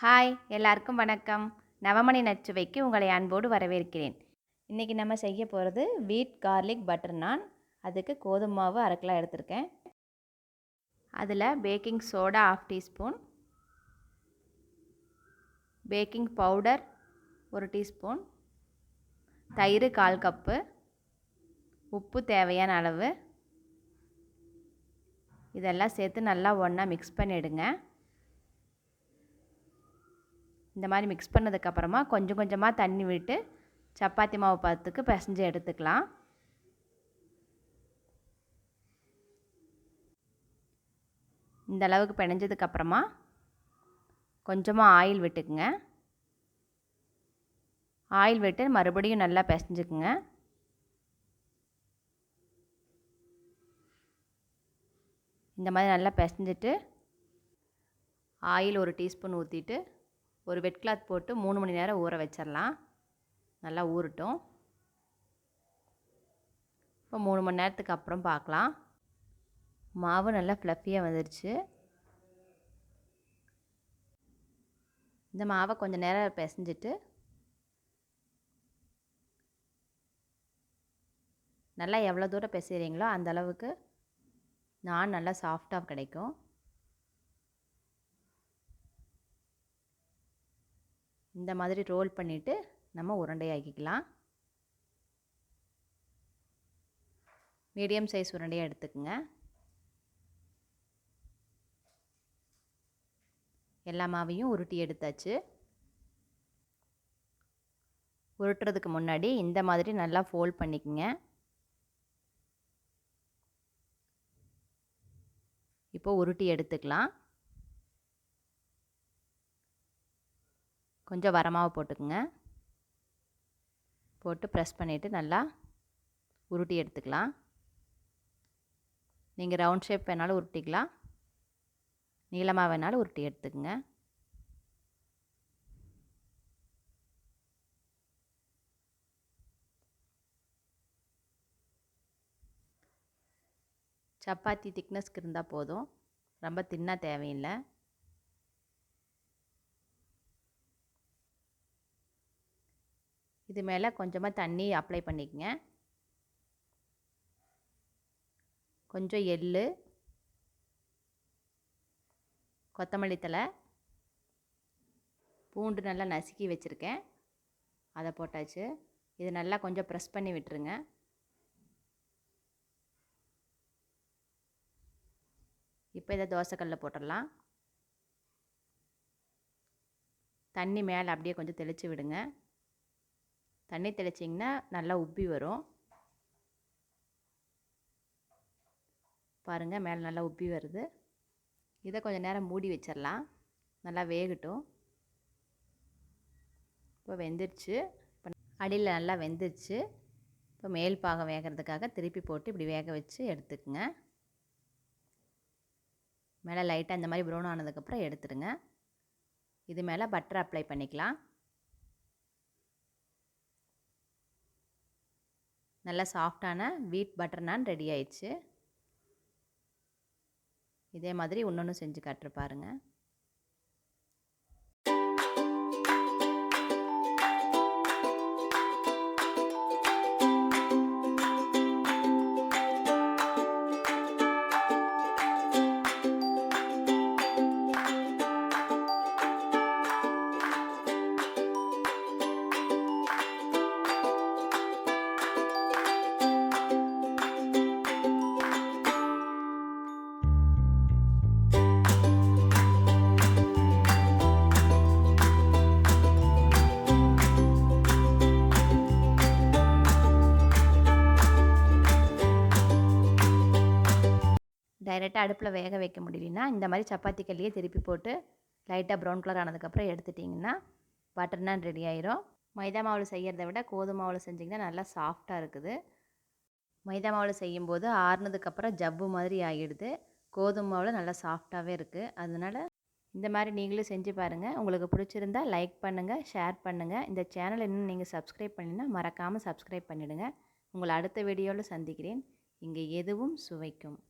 Hi எல்லாருக்கும் வணக்கம். நவமணி நச்சுவைக்கு உங்களை அன்போடு வரவேற்கிறேன். இன்றைக்கி நம்ம செய்ய போகிறது வீட் கார்லிக் பட்டர் நான். அதுக்கு கோதுமை மாவு 1/2 கிலோ எடுத்திருக்கேன். அதில் baking soda 1/2 teaspoon, baking powder 1 teaspoon, தயிர் 1/4 கப்பு, உப்பு தேவையான அளவு, இதெல்லாம் சேர்த்து நல்லா ஒன்றா மிக்ஸ் பண்ணிவிடுங்க. இந்த மாதிரி மிக்ஸ் பண்ணதுக்கப்புறமா கொஞ்சம் கொஞ்சமாக தண்ணி விட்டு சப்பாத்தி மாவு பதத்துக்கு பிசைஞ்சு எடுத்துக்கலாம். இந்த அளவுக்கு பிணைஞ்சதுக்கப்புறமா கொஞ்சமாக ஆயில் விட்டுக்குங்க. ஆயில் விட்டு மறுபடியும் நல்லா பிசைஞ்சுக்குங்க. இந்த மாதிரி நல்லா பிசைஞ்சிட்டு ஆயில் 1 டீஸ்பூன் ஊற்றிட்டு ஒரு வெட் கிளாத் போட்டு 3 மணி நேரம் ஊற வச்சிடலாம். நல்லா ஊறட்டும். இப்போ 3 மணி நேரத்துக்கு அப்புறம் பார்க்கலாம். மாவு நல்லா ஃப்ளஃபியாக வந்துடுச்சு. இந்த மாவை கொஞ்சம் நேரம் பிசைஞ்சிட்டு நல்லா எவ்வளோ தூரம் பிசைகிறீங்களோ அந்த அளவுக்கு நான் நல்லா சாஃப்டாக கிடைக்கும். இந்த மாதிரி ரோல் பண்ணிவிட்டு நம்ம உருண்டையாக்கிக்கலாம். மீடியம் சைஸ் உருண்டையாக எடுத்துக்கோங்க. எல்லா மாவையும் உருட்டி எடுத்தாச்சு. உருட்டுறதுக்கு முன்னாடி இந்த மாதிரி நல்லா ஃபோல்ட் பண்ணிக்கோங்க. இப்போ உருட்டி எடுத்துக்கலாம். கொஞ்சம் வரமாவு போட்டுக்குங்க. போட்டு ப்ரெஸ் பண்ணிவிட்டு நல்லா உருட்டி எடுத்துக்கலாம். நீங்கள் ரவுண்ட் ஷேப் வேணாலும் உருட்டிக்கலாம், நீளமாக வேணாலும் உருட்டி எடுத்துக்கங்க. சப்பாத்தி திக்னஸ்க்கு இருந்தால் போதும், ரொம்ப தின்னாக தேவையில்லை. இது மேலே கொஞ்சமாக தண்ணி அப்ளை பண்ணிக்கங்க. கொஞ்சம் எள்ளு, கொத்தமல்லி தழை, பூண்டு நல்லா நசுக்கி வச்சுருக்கேன், அதை போட்டாச்சு. இது நல்லா கொஞ்சம் ப்ரெஸ் பண்ணி விட்டுருங்க. இப்போ இதை தோசைக்கல்லில் போட்டுடலாம். தண்ணி மேலே அப்படியே கொஞ்சம் தெளித்து விடுங்க. தண்ணி தெளிச்சிங்கன்னா நல்லா உப்பி வரும். பாருங்கள், மேலே நல்லா உப்பி வருது. இதை கொஞ்சம் நேரம் மூடி வச்சிடலாம், நல்லா வேகட்டும். இப்போ வெந்துருச்சு. இப்போ அடியில் நல்லா வெந்துருச்சு. இப்போ மேல் பாகம் வேகிறதுக்காக திருப்பி போட்டு இப்படி வேக வச்சு எடுத்துக்குங்க. மேலே லைட்டாக இந்த மாதிரி ப்ரௌன் ஆனதுக்கப்புறம் எடுத்துடுங்க. இது மேலே பட்டர் அப்ளை பண்ணிக்கலாம். நல்லா சாஃப்டான வீட் பட்டர் நான் ரெடி ஆயிடுச்சு. இதே மாதிரி இன்னொன்று செஞ்சு காட்டுற பாருங்கள். டைரெக்டாக அடுப்பில் வேக வைக்க முடியலன்னா இந்த மாதிரி சப்பாத்தி கல்லையே திருப்பி போட்டு லைட்டாக ப்ரௌன் கலர் ஆனதுக்கப்புறம் எடுத்துட்டிங்கன்னா பட்டர் நான் ரெடி ஆயிரும். மைதா மாவில் செய்கிறத விட கோதுமை மாவில் செஞ்சிங்கன்னா நல்லா சாஃப்டாக இருக்குது. மைதா மாவில் செய்யும்போது ஆறுனதுக்கப்புறம் ஜவ்வு மாதிரி ஆகிடுது. கோதுமை மாவில் நல்லா சாஃப்டாகவே இருக்குது. அதனால் இந்த மாதிரி நீங்களும் செஞ்சு பாருங்கள். உங்களுக்கு பிடிச்சிருந்தா லைக் பண்ணுங்கள், ஷேர் பண்ணுங்கள். இந்த சேனல் இன்னும் நீங்கள் சப்ஸ்கிரைப் பண்ணினா மறக்காமல் சப்ஸ்கிரைப் பண்ணிவிடுங்க. உங்களை அடுத்த வீடியோவில் சந்திக்கிறேன். இங்கே எதுவும் சுவைக்கும்.